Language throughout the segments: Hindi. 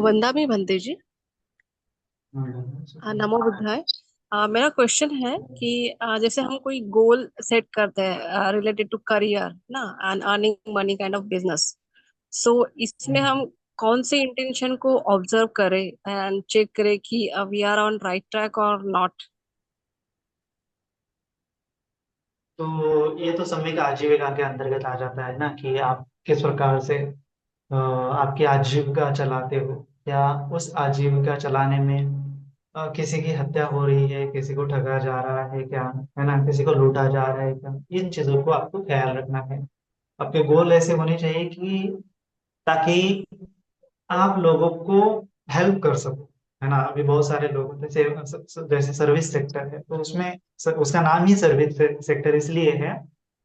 वंदामी भंते जी। नमो हाँ। बुद्धाय। मेरा क्वेश्चन है कि जैसे हम कोई गोल सेट करते हैं रिलेटेड टू करियर ना and earning money kind of business. So इसमें हम कौन से इंटेंशन को ऑब्जर्व करें एंड चेक करें कि we are on right track और नॉट। तो ये तो समय का आजीविका के अंतर्गत आ जाता है ना कि आप किस प्रकार से आपकी आजीविका चलाते हो, या उस आजीविका चलाने में किसी की हत्या हो रही है, किसी को ठगा जा रहा है क्या, है ना, किसी को लूटा जा रहा है क्या। इन चीजों को आपको ख्याल रखना है। आपके गोल ऐसे होने चाहिए कि ताकि आप लोगों को हेल्प कर सको, है ना। अभी बहुत सारे लोग होते हैं, जैसे सर्विस सेक्टर है, तो उसमें उसका नाम ही सर्विस सेक्टर इसलिए है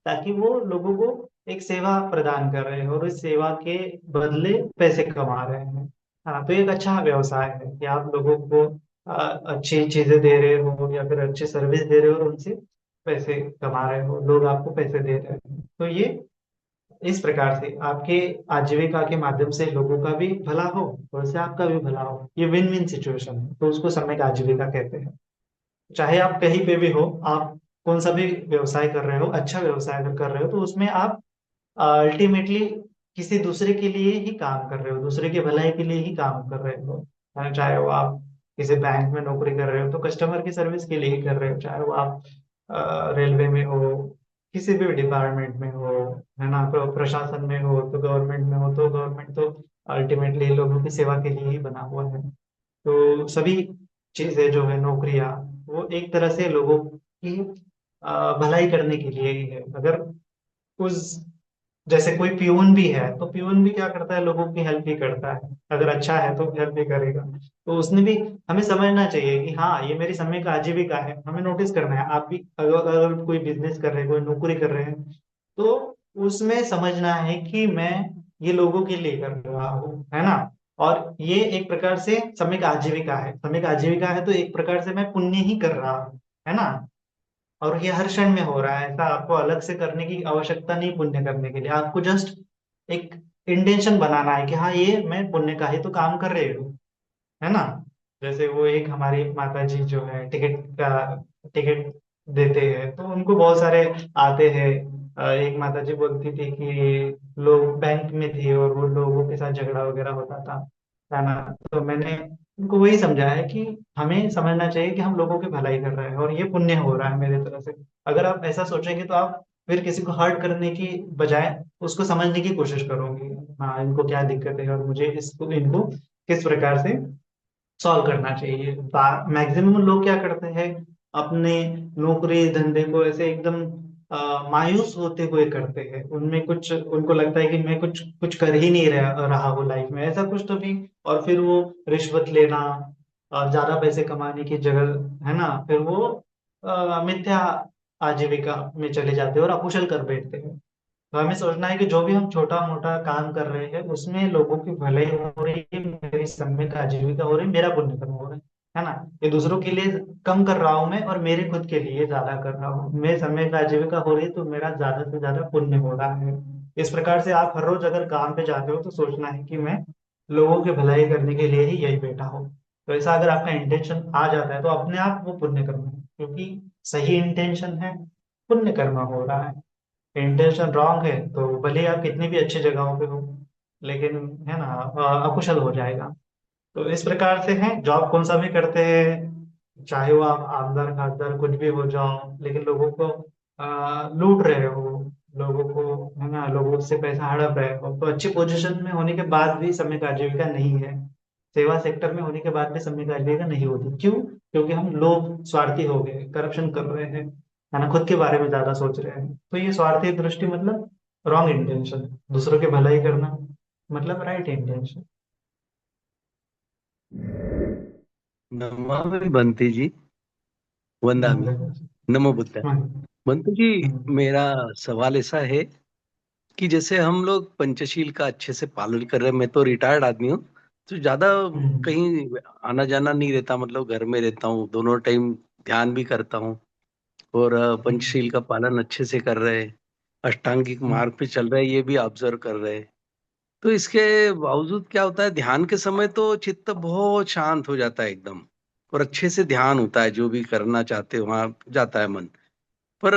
ताकि वो लोगों को एक सेवा प्रदान कर रहे हैं और उस सेवा के बदले पैसे कमा रहे हैं। हाँ, तो एक अच्छा व्यवसाय है कि आप लोगों को अच्छी चीजें दे रहे हो या फिर अच्छी सर्विस दे रहे हो और उनसे पैसे कमा रहे हो, लोग आपको पैसे दे रहे हैं। तो ये इस प्रकार से आपके आजीविका के माध्यम से लोगों का भी भला हो और उससे आपका भी भला हो, ये विन विन सिचुएशन है, तो उसको समय का आजीविका कहते हैं। चाहे आप कहीं पे भी हो, आप कौन सा भी व्यवसाय कर रहे हो, अच्छा व्यवसाय अगर कर रहे हो तो उसमें आप अल्टीमेटली किसी दूसरे के लिए ही काम कर रहे हो, दूसरे के भलाई के लिए ही काम कर रहे हो। चाहे वो आप किसी बैंक में नौकरी कर रहे हो तो कस्टमर की सर्विस के लिए ही कर रहे हो, चाहे वो आप रेलवे में हो, किसी भी डिपार्टमेंट में हो, है ना, प्रशासन में हो तो गवर्नमेंट में हो, तो गवर्नमेंट तो अल्टीमेटली लोगों की सेवा के लिए ही बना हुआ है। तो सभी चीजें जो है, नौकरियां, वो एक तरह से लोगों की भलाई करने के लिए ही है। अगर उस जैसे कोई प्यून भी है तो प्यून भी क्या करता है, लोगों की हेल्प ही करता है। अगर अच्छा है तो हेल्प भी करेगा। तो उसने भी, हमें समझना चाहिए कि हाँ, ये मेरी समय का आजीविका है, हमें नोटिस करना है। आप भी अगर कोई बिजनेस कर रहे हैं, कोई नौकरी कर रहे हैं, तो उसमें समझना है कि मैं ये लोगों के लिए कर रहा हूँ, है ना। और ये एक प्रकार से समय का आजीविका है, समय का आजीविका है, तो एक प्रकार से मैं पुण्य ही कर रहा हूँ, है ना। और ये हर क्षण में हो रहा है, ऐसा आपको अलग से करने की आवश्यकता नहीं। पुण्य करने के लिए आपको जस्ट एक इंटेंशन बनाना है कि हाँ, ये मैं पुण्य का ही तो काम कर रही हूँ, है ना। जैसे वो एक हमारी माता जी जो है टिकट देते हैं, तो उनको बहुत सारे आते हैं। एक माता जी बोलती थी कि लोग बैंक में थे और वो लोगों के साथ झगड़ा वगैरह होता था, है ना। तो मैंने उनको वही समझाया है कि हमें समझना चाहिए कि हम लोगों की भलाई कर रहे हैं और ये पुण्य हो रहा है मेरे तरफ से। अगर आप ऐसा सोचेंगे तो आप फिर किसी को हर्ट करने की बजाय उसको समझने की कोशिश करोगे। हाँ, इनको क्या दिक्कत है और मुझे इसको इनको किस प्रकार से सॉल्व करना चाहिए। मैक्सिमम लोग क्या करते हैं, अपने नौकरी धंधे को ऐसे एकदम मायूस होते हुए करते हैं। उनमें कुछ, उनको लगता है कि मैं कुछ कुछ कर ही नहीं रहा हूँ लाइफ में, ऐसा कुछ तो भी। और फिर वो रिश्वत लेना और ज्यादा पैसे कमाने की जगह, है ना, फिर वो मिथ्या आजीविका में चले जाते हैं और अकुशल कर बैठते हैं। तो हमें सोचना है कि जो भी हम छोटा मोटा काम कर रहे हैं उसमें लोगों की भलाई हो रही है, मेरी समय का आजीविका हो रही है, मेरा पुण्य कर्म हो रहा है ना। ये दूसरों के लिए कम कर रहा हूं मैं और मेरे खुद के लिए ज्यादा कर रहा हूँ। मेरे समय का आजीविका हो रही है तो मेरा ज्यादा से ज्यादा पुण्य हो रहा है। इस प्रकार से आप हर रोज अगर काम पे जाते हो तो सोचना है कि मैं लोगों की भलाई करने के लिए ही यही बैठा हूँ। तो ऐसा अगर आपका इंटेंशन आ जाता है तो अपने आप वो पुण्य कर्म है, क्योंकि सही इंटेंशन है, पुण्य कर्म हो रहा है। इंटेंशन रॉन्ग है तो भले ही आप कितनी भी अच्छी जगहों पे हो, लेकिन, है ना, अकुशल हो जाएगा। तो इस प्रकार से है, जॉब कौन सा भी करते हैं, चाहे वो आप आमदार खासदार कुछ भी हो जाओ, लेकिन लोगों को लूट रहे हो, लोगों को, है ना, लोगों से पैसा हड़प रहे हो, तो अच्छी पोजीशन में होने के बाद भी समय का आजीविका नहीं है। सेवा सेक्टर में होने के बाद भी समय का आजीविका नहीं होती। क्यों? क्योंकि हम लोग स्वार्थी हो गए, करप्शन कर रहे हैं, है ना, खुद के बारे में ज्यादा सोच रहे हैं। तो ये स्वार्थी दृष्टि मतलब रॉन्ग इंटेंशन। दूसरों की भलाई करना मतलब राइट इंटेंशन। नमामि बंती जी। वंदामी। हम्म। नमो बुद्धाय। हम्म। बंतु जी, हम्म। मेरा सवाल ऐसा है कि जैसे हम लोग पंचशील का अच्छे से पालन कर रहे हैं, मैं तो रिटायर्ड आदमी हूँ, तो ज्यादा हम्म। कहीं आना जाना नहीं रहता, मतलब घर में रहता हूँ, दोनों टाइम ध्यान भी करता हूँ और हम्म। पंचशील का पालन अच्छे से कर रहे हैं, अष्टांगिक हम्म। मार्ग पे चल रहे हैं, ये भी ऑब्जर्व कर रहे हैं। तो इसके बावजूद क्या होता है, ध्यान के समय तो चित्त बहुत शांत हो जाता है एकदम, और अच्छे से ध्यान होता है, जो भी करना चाहते हो वहां जाता है मन। पर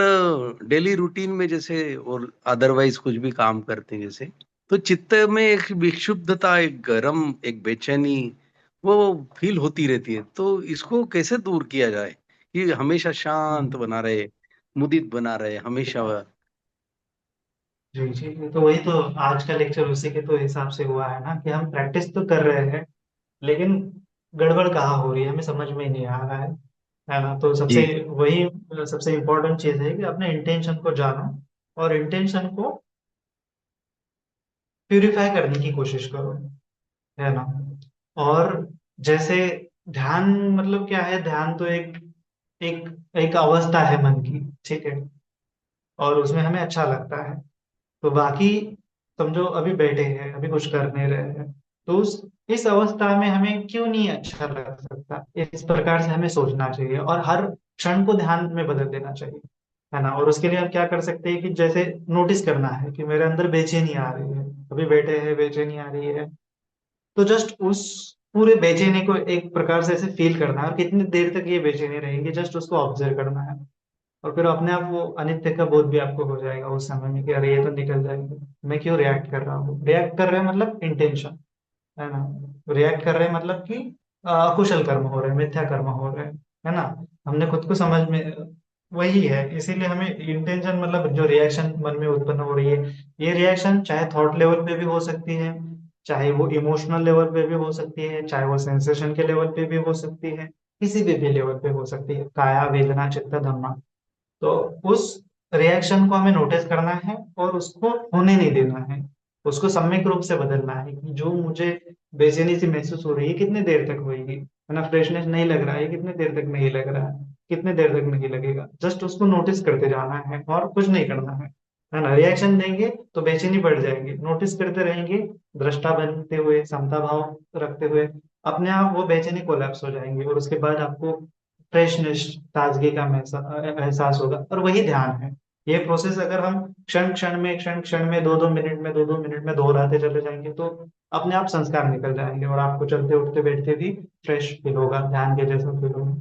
डेली रूटीन में जैसे और अदरवाइज कुछ भी काम करते हैं जैसे, तो चित्त में एक विक्षुब्धता, एक गरम, एक बेचैनी वो फील होती रहती है। तो इसको कैसे दूर किया जाए कि हमेशा शांत हम्म, बना रहे, मुदित बना रहे हमेशा। जी जी, तो वही तो आज का लेक्चर उसी के तो हिसाब से हुआ है ना, कि हम प्रैक्टिस तो कर रहे हैं लेकिन गड़बड़ कहाँ हो रही है हमें समझ में ही नहीं आ रहा है ना। तो सबसे जी वही सबसे इम्पोर्टेंट चीज है कि अपने इंटेंशन को जानो और इंटेंशन को प्यूरिफाई करने की कोशिश करो, है ना। और जैसे ध्यान मतलब क्या है, ध्यान तो एक एक एक अवस्था है मन की, ठीक है, और उसमें हमें अच्छा लगता है। तो बाकी समझो अभी बैठे हैं, अभी कुछ कर नहीं रहे हैं, तो उस इस अवस्था में हमें क्यों नहीं अच्छा लग सकता, इस प्रकार से हमें सोचना चाहिए और हर क्षण को ध्यान में बदल देना चाहिए, है ना। और उसके लिए हम क्या कर सकते हैं कि जैसे नोटिस करना है कि मेरे अंदर बेचैनी आ रही है, अभी बैठे हैं बेचैनी आ रही है, तो जस्ट उस पूरे बेचैनी को एक प्रकार से ऐसे फील करना है, और कितनी देर तक ये बेचैनी रहेंगी जस्ट उसको ऑब्जर्व करना है। और फिर अपने आप वो अनित्य का बोध भी आपको हो जाएगा उस समय में कि अरे ये तो निकल जाएगी, मैं क्यों रिएक्ट कर रहा हूँ। रिएक्ट कर रहे हैं मतलब इंटेंशन, है ना। रिएक्ट कर रहे हैं मतलब कि अकुशल कर्म हो रहे हैं, मिथ्या कर्म हो रहे हैं, है ना। हमने खुद को समझ में वही है, इसीलिए हमें इंटेंशन मतलब जो रिएक्शन मन में उत्पन्न हो रही है, ये रिएक्शन चाहे थॉट लेवल पे भी हो सकती है, चाहे वो इमोशनल लेवल पे भी हो सकती है, चाहे वो सेंसेशन के लेवल पे भी हो सकती है, किसी भी लेवल पे हो सकती है, काया वेदना चित्त धम्मा। तो उस रिएक्शन को हमें नोटिस करना है और उसको होने नहीं देना है, उसको सम्यक रूप से बदलना है कि जो मुझे बेचैनी सी महसूस हो रही है कितने देर तक होगी, है ना। फ्रेशनेस नहीं लग रहा है, कितने देर तक नहीं लग रहा है, कितने देर तक नहीं लगेगा, जस्ट उसको नोटिस करते जाना है और कुछ नहीं करना है ना। रिएक्शन देंगे तो बेचैनी बढ़ जाएंगे, नोटिस करते रहेंगे दृष्टा बनते हुए, समता भाव रखते हुए, अपने आप वो बेचैनी कोलैप्स हो जाएंगे और उसके बाद आपको फ्रेशनेस, ताजगी का एहसास होगा। और वही ध्यान है। ये प्रोसेस अगर हम क्षण क्षण में 2-2 मिनट में 2-2 मिनट में दोहराते चले जाएंगे तो अपने आप संस्कार निकल जाएंगे और आपको चलते उठते बैठते भी फ्रेश फील होगा, ध्यान के जैसा फील होगा।